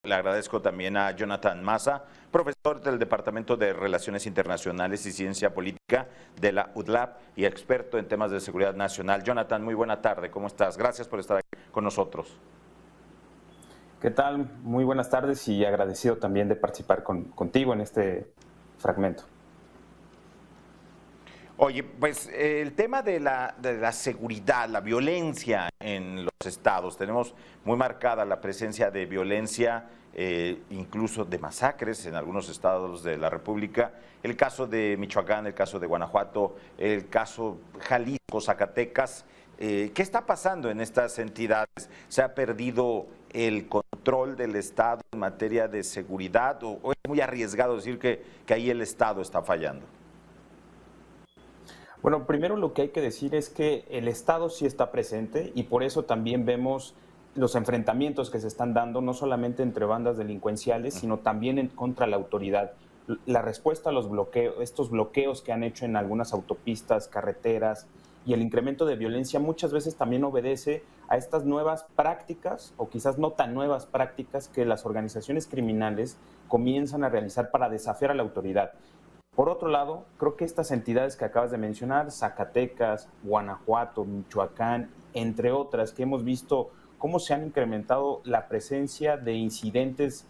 Le agradezco también a Jonathan Maza, profesor del Departamento de Relaciones Internacionales y Ciencia Política de la UDLAP y experto en temas de seguridad nacional. Jonathan, muy buena tarde, ¿cómo estás? Gracias por estar aquí con nosotros. ¿Qué tal? Muy buenas tardes y agradecido también de participar contigo en este fragmento. Oye, pues el tema de la seguridad, la violencia en los estados, tenemos muy marcada la presencia de violencia, incluso de masacres en algunos estados de la República, el caso de Michoacán, el caso de Guanajuato, el caso Jalisco, Zacatecas. ¿Qué está pasando en estas entidades? ¿Se ha perdido el control del Estado en materia de seguridad o es muy arriesgado decir que ahí el Estado está fallando? Bueno, primero lo que hay que decir es que el Estado sí está presente y por eso también vemos los enfrentamientos que se están dando, no solamente entre bandas delincuenciales, sino también contra la autoridad. La respuesta a los bloqueos, estos bloqueos que han hecho en algunas autopistas, carreteras y el incremento de violencia muchas veces también obedece a estas nuevas prácticas o quizás no tan nuevas prácticas que las organizaciones criminales comienzan a realizar para desafiar a la autoridad. Por otro lado, creo que estas entidades que acabas de mencionar, Zacatecas, Guanajuato, Michoacán, entre otras, que hemos visto cómo se han incrementado la presencia de incidentes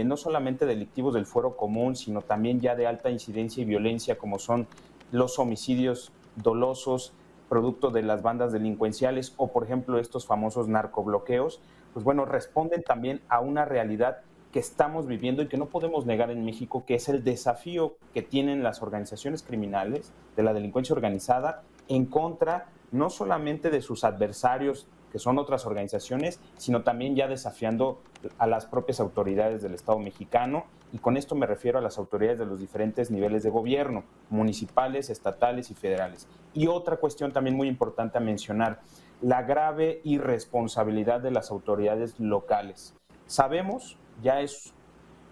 no solamente delictivos del fuero común, sino también ya de alta incidencia y violencia, como son los homicidios dolosos, producto de las bandas delincuenciales o, por ejemplo, estos famosos narcobloqueos, pues bueno, responden también a una realidad que estamos viviendo y que no podemos negar en México, que es el desafío que tienen las organizaciones criminales de la delincuencia organizada en contra no solamente de sus adversarios, que son otras organizaciones, sino también ya desafiando a las propias autoridades del Estado mexicano, y con esto me refiero a las autoridades de los diferentes niveles de gobierno, municipales, estatales y federales. Y otra cuestión también muy importante a mencionar, la grave irresponsabilidad de las autoridades locales. Sabemos, ya es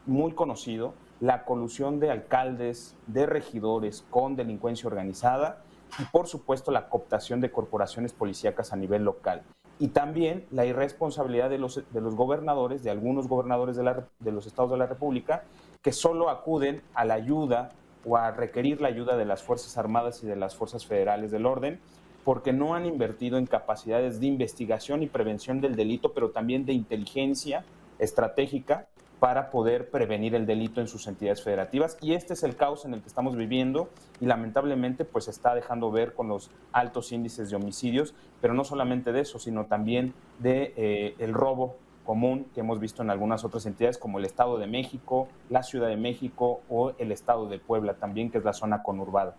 muy conocido, la colusión de alcaldes, de regidores con delincuencia organizada y, por supuesto, la cooptación de corporaciones policíacas a nivel local. Y también la irresponsabilidad de los gobernadores, de algunos gobernadores de los estados de la República, que solo acuden a la ayuda o a requerir la ayuda de las Fuerzas Armadas y de las Fuerzas Federales del Orden, porque no han invertido en capacidades de investigación y prevención del delito, pero también de inteligencia estratégica para poder prevenir el delito en sus entidades federativas. Y este es el caos en el que estamos viviendo y lamentablemente pues está dejando ver con los altos índices de homicidios, pero no solamente de eso, sino también de el robo común que hemos visto en algunas otras entidades como el Estado de México, la Ciudad de México o el Estado de Puebla también, que es la zona conurbada.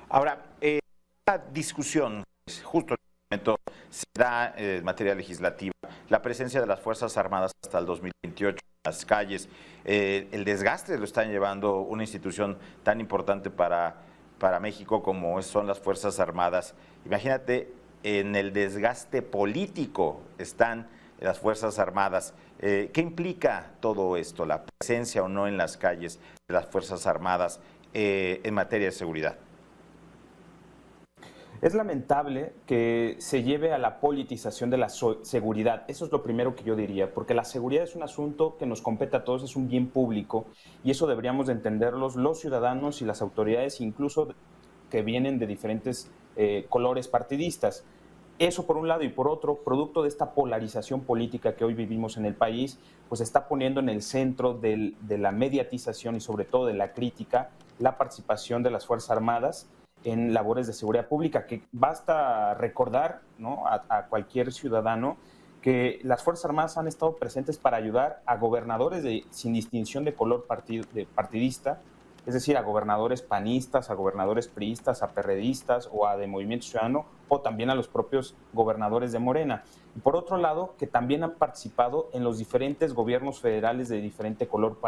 Ahora, esta discusión, justo en este momento, se da en materia legislativa, la presencia de las Fuerzas Armadas hasta el 2028 en las calles, el desgaste lo están llevando una institución tan importante para México como son las Fuerzas Armadas. Imagínate, en el desgaste político están las Fuerzas Armadas. ¿Qué implica todo esto, la presencia o no en las calles de las Fuerzas Armadas en materia de seguridad? Es lamentable que se lleve a la politización de la seguridad. Eso es lo primero que yo diría, porque la seguridad es un asunto que nos compete a todos, es un bien público y eso deberíamos de entenderlos los ciudadanos y las autoridades, incluso que vienen de diferentes colores partidistas. Eso por un lado, y por otro, producto de esta polarización política que hoy vivimos en el país, pues está poniendo en el centro de la mediatización y sobre todo de la crítica la participación de las Fuerzas Armadas en labores de seguridad pública, que basta recordar, ¿no?, a cualquier ciudadano que las Fuerzas Armadas han estado presentes para ayudar a gobernadores sin distinción de color partidista, es decir, a gobernadores panistas, a gobernadores priistas, a perredistas o a de Movimiento Ciudadano, o también a los propios gobernadores de Morena. Y por otro lado, que también han participado en los diferentes gobiernos federales de diferente color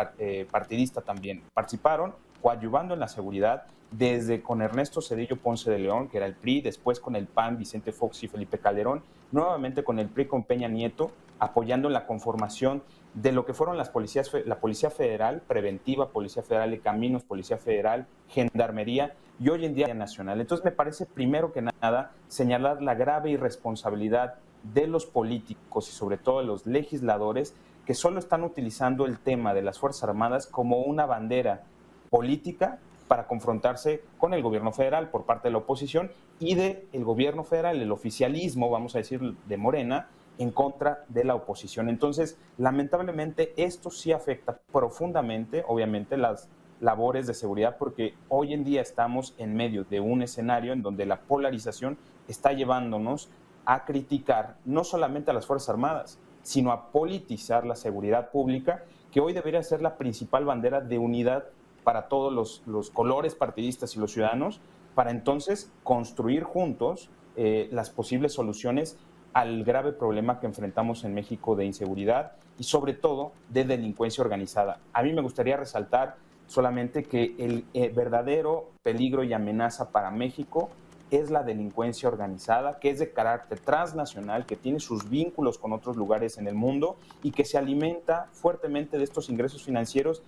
partidista también. Participaron coadyuvando en la seguridad, desde con Ernesto Zedillo Ponce de León, que era el PRI, después con el PAN, Vicente Fox y Felipe Calderón, nuevamente con el PRI con Peña Nieto, apoyando en la conformación de lo que fueron las policías, la Policía Federal, Preventiva, Policía Federal de Caminos, Policía Federal, Gendarmería y hoy en día Nacional. Entonces me parece primero que nada señalar la grave irresponsabilidad de los políticos y sobre todo de los legisladores que solo están utilizando el tema de las Fuerzas Armadas como una bandera política para confrontarse con el gobierno federal por parte de la oposición y del gobierno federal, el oficialismo, vamos a decir, de Morena, en contra de la oposición. Entonces, lamentablemente, esto sí afecta profundamente, obviamente, las labores de seguridad, porque hoy en día estamos en medio de un escenario en donde la polarización está llevándonos a criticar no solamente a las Fuerzas Armadas, sino a politizar la seguridad pública, que hoy debería ser la principal bandera de unidad para todos los colores partidistas y los ciudadanos, para entonces construir juntos las posibles soluciones al grave problema que enfrentamos en México de inseguridad y sobre todo de delincuencia organizada. A mí me gustaría resaltar solamente que el verdadero peligro y amenaza para México es la delincuencia organizada, que es de carácter transnacional, que tiene sus vínculos con otros lugares en el mundo y que se alimenta fuertemente de estos ingresos financieros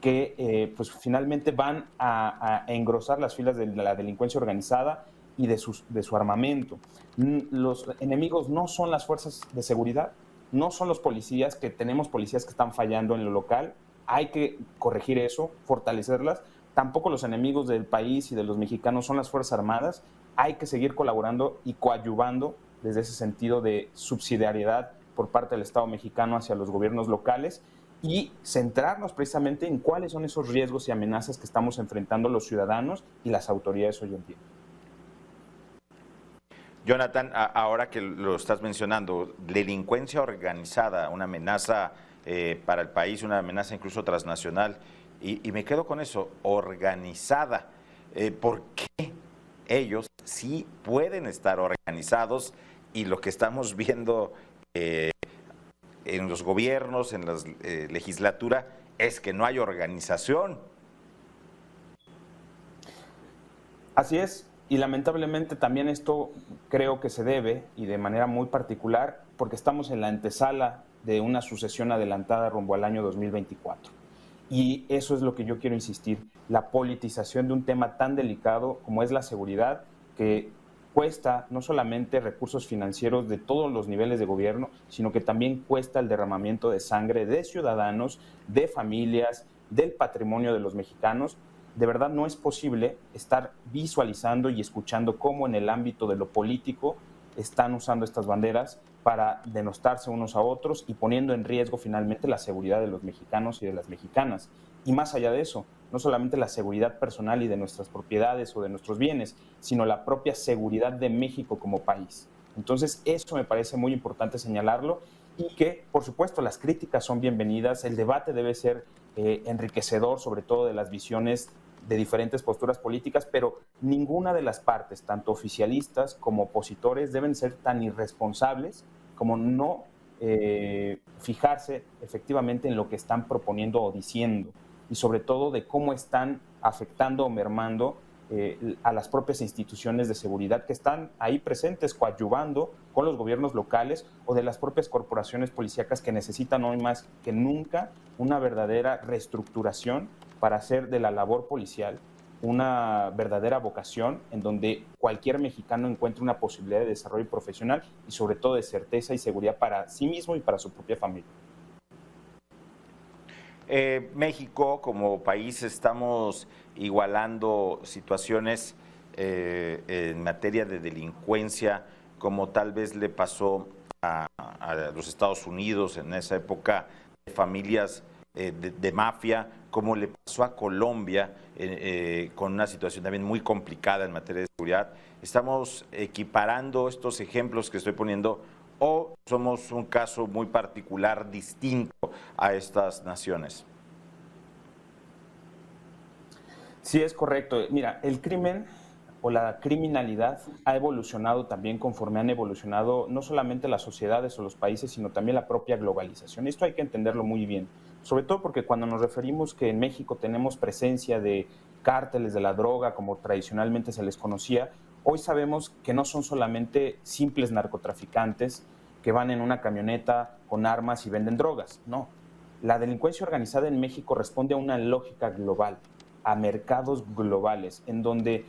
que pues finalmente van a engrosar las filas de la delincuencia organizada y de su armamento. Los enemigos no son las fuerzas de seguridad, no son los policías, que tenemos policías que están fallando en lo local, hay que corregir eso, fortalecerlas. Tampoco los enemigos del país y de los mexicanos son las Fuerzas Armadas, hay que seguir colaborando y coadyuvando desde ese sentido de subsidiariedad por parte del Estado mexicano hacia los gobiernos locales y centrarnos precisamente en cuáles son esos riesgos y amenazas que estamos enfrentando los ciudadanos y las autoridades hoy en día. Jonathan, ahora que lo estás mencionando, delincuencia organizada, una amenaza para el país, una amenaza incluso transnacional, y me quedo con eso, organizada. ¿Por qué ellos sí pueden estar organizados y lo que estamos viendo en los gobiernos, en la legislatura, es que no hay organización? Así es, y lamentablemente también esto creo que se debe, y de manera muy particular, porque estamos en la antesala de una sucesión adelantada rumbo al año 2024. Y eso es lo que yo quiero insistir, la politización de un tema tan delicado como es la seguridad, que cuesta no solamente recursos financieros de todos los niveles de gobierno, sino que también cuesta el derramamiento de sangre de ciudadanos, de familias, del patrimonio de los mexicanos. De verdad no es posible estar visualizando y escuchando cómo en el ámbito de lo político están usando estas banderas para denostarse unos a otros y poniendo en riesgo finalmente la seguridad de los mexicanos y de las mexicanas. Y más allá de eso, no solamente la seguridad personal y de nuestras propiedades o de nuestros bienes, sino la propia seguridad de México como país. Entonces, eso me parece muy importante señalarlo y que, por supuesto, las críticas son bienvenidas, el debate debe ser enriquecedor, sobre todo de las visiones de diferentes posturas políticas, pero ninguna de las partes, tanto oficialistas como opositores, deben ser tan irresponsables como no fijarse efectivamente en lo que están proponiendo o diciendo, y sobre todo de cómo están afectando o mermando a las propias instituciones de seguridad que están ahí presentes, coadyuvando con los gobiernos locales o de las propias corporaciones policíacas que necesitan hoy más que nunca una verdadera reestructuración para hacer de la labor policial una verdadera vocación en donde cualquier mexicano encuentre una posibilidad de desarrollo profesional y sobre todo de certeza y seguridad para sí mismo y para su propia familia. México como país estamos igualando situaciones en materia de delincuencia como tal vez le pasó a los Estados Unidos en esa época de familias de mafia, como le pasó a Colombia con una situación también muy complicada en materia de seguridad. ¿Estamos equiparando estos ejemplos que estoy poniendo o somos un caso muy particular, distinto a estas naciones? Sí, es correcto. Mira, el crimen o la criminalidad ha evolucionado también conforme han evolucionado no solamente las sociedades o los países, sino también la propia globalización. Esto hay que entenderlo muy bien, sobre todo porque cuando nos referimos que en México tenemos presencia de cárteles de la droga, como tradicionalmente se les conocía, hoy sabemos que no son solamente simples narcotraficantes que van en una camioneta con armas y venden drogas, no. La delincuencia organizada en México responde a una lógica global, a mercados globales, en donde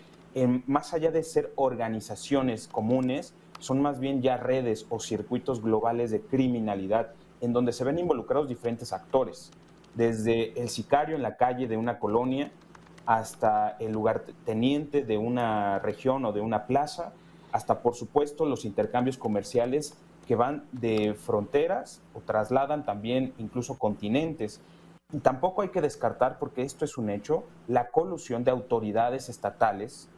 más allá de ser organizaciones comunes, son más bien ya redes o circuitos globales de criminalidad en donde se ven involucrados diferentes actores, desde el sicario en la calle de una colonia hasta el lugarteniente de una región o de una plaza, hasta por supuesto los intercambios comerciales que van de fronteras o trasladan también incluso continentes. Y tampoco hay que descartar, porque esto es un hecho, la colusión de autoridades estatales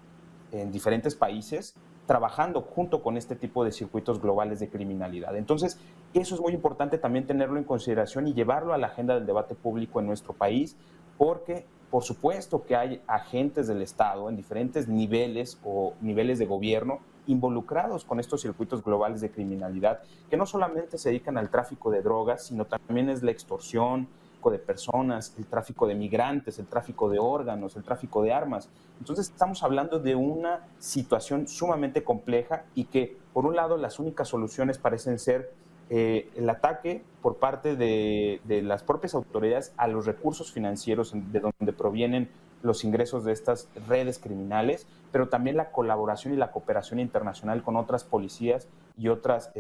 en diferentes países trabajando junto con este tipo de circuitos globales de criminalidad. Entonces, eso es muy importante también tenerlo en consideración y llevarlo a la agenda del debate público en nuestro país, porque por supuesto que hay agentes del Estado en diferentes niveles o niveles de gobierno involucrados con estos circuitos globales de criminalidad, que no solamente se dedican al tráfico de drogas, sino también es la extorsión de personas, el tráfico de migrantes, el tráfico de órganos, el tráfico de armas. Entonces estamos hablando de una situación sumamente compleja y que, por un lado, las únicas soluciones parecen ser el ataque por parte de las propias autoridades a los recursos financieros de donde provienen los ingresos de estas redes criminales, pero también la colaboración y la cooperación internacional con otras policías y otras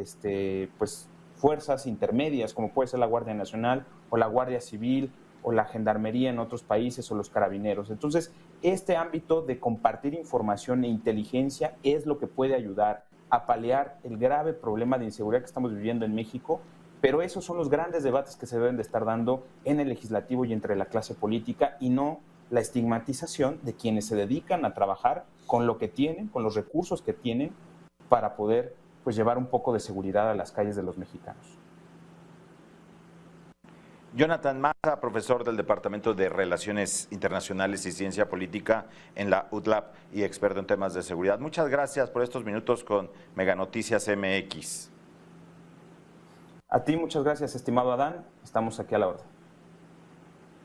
fuerzas intermedias, como puede ser la Guardia Nacional o la Guardia Civil o la Gendarmería en otros países o los carabineros. Entonces, este ámbito de compartir información e inteligencia es lo que puede ayudar a paliar el grave problema de inseguridad que estamos viviendo en México, pero esos son los grandes debates que se deben de estar dando en el legislativo y entre la clase política, y no la estigmatización de quienes se dedican a trabajar con lo que tienen, con los recursos que tienen para poder llevar un poco de seguridad a las calles de los mexicanos. Jonathan Maza, profesor del Departamento de Relaciones Internacionales y Ciencia Política en la UTLAP y experto en temas de seguridad. Muchas gracias por estos minutos con Mega Noticias MX. A ti muchas gracias, estimado Adán. Estamos aquí a la orden.